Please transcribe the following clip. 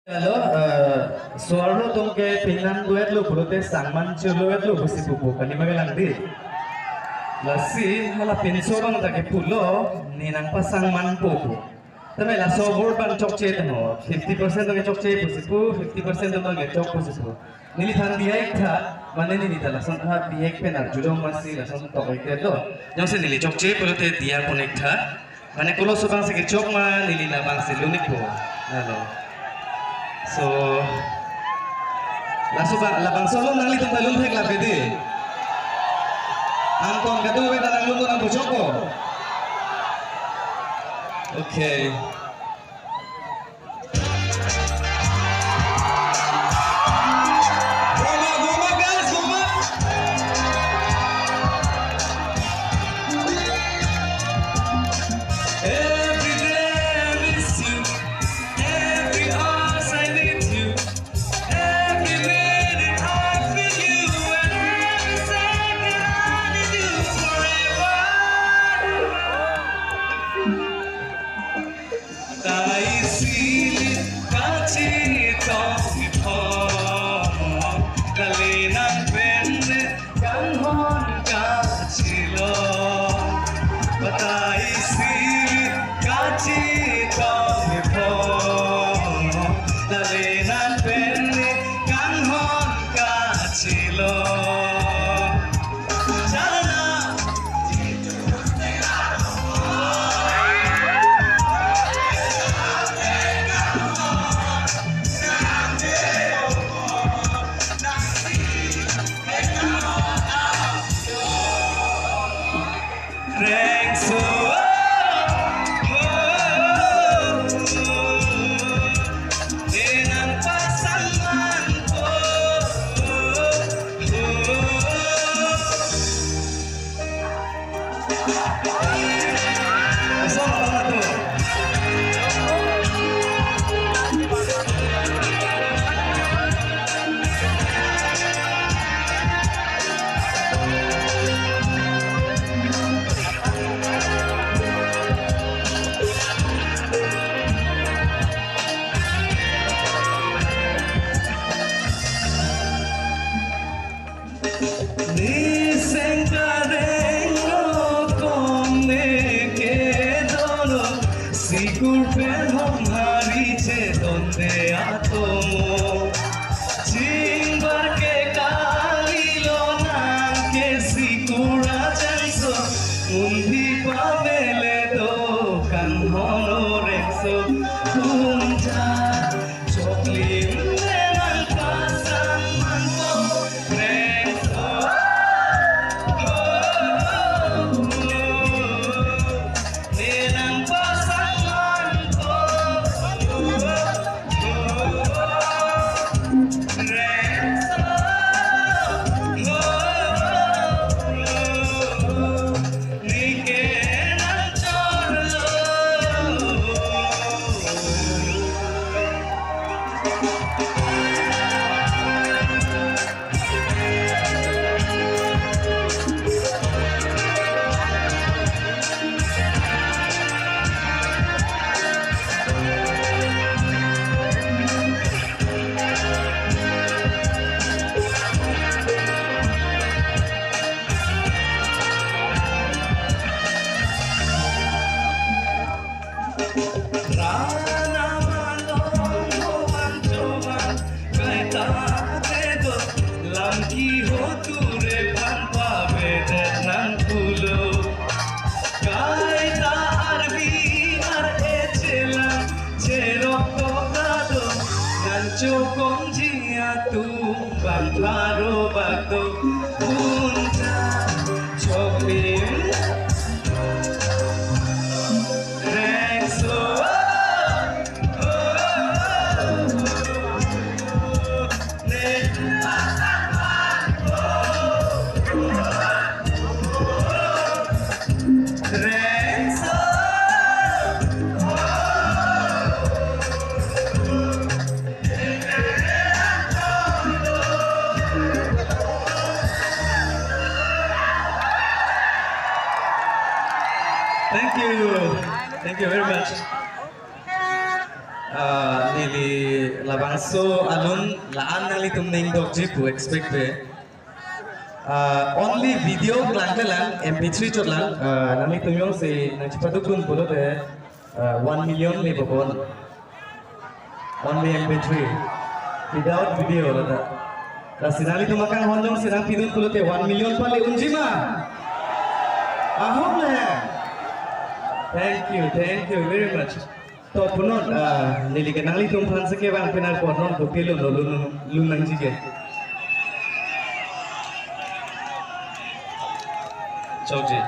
Halo, suara tongke pinang duet lu berarti sangman culuet lu besi bubu kan di magalang di. Lasi hala pinso bang take pulo ni nang pasang man bubu. Tapi lah sobor bang cokce temo 50% tongke cokce busipu 50% tongke cok busipu. Nili thang dia ikta mana ni nita lasan ha dia ik penar julong masih lasan tongke itu. Yang se nili cokce berarti dia pun ikta. Mana kulo subang se cok ma nili labang se lunik po. Halo. So, labang solo nang litong talong pek labi di. Angkong kedua kita nang luto nang bujoko. Okay. Goma guys, goma. Every day I miss you. Every hour I need you. Every minute I feel you. And every second I need you forever. তাই Seely কাছে তবে কালে না পেন্ডে কানহন কাছিল তাই Seely কাছে তবে কালে না পেন্ডে কানহন কাছিল জানা Rexo dengan pasanganku asal apa tuh ni senkareno komne ke dono sikur pelhom hariche donde atomo chingbar ke kalilo nan ke sikura janso undi pamele do kan honorekso punta choklim nenan pasan manto Conjia tu bantlaro bato punta choklim Rexo Thank you very much. Nili labangso alun laan nali tumning dokji pu expect be only video lang mp3 chot lang nali tumyong si nang chipadukun pulo de 1 million le bokon only mp3 without video lada la sinali tumakan honjong sinang pinun pulo te 1 million pale unjima ahom le thank you very much to punot niliganali tum phan sake bang penar pornon to pelo lunang jige chauji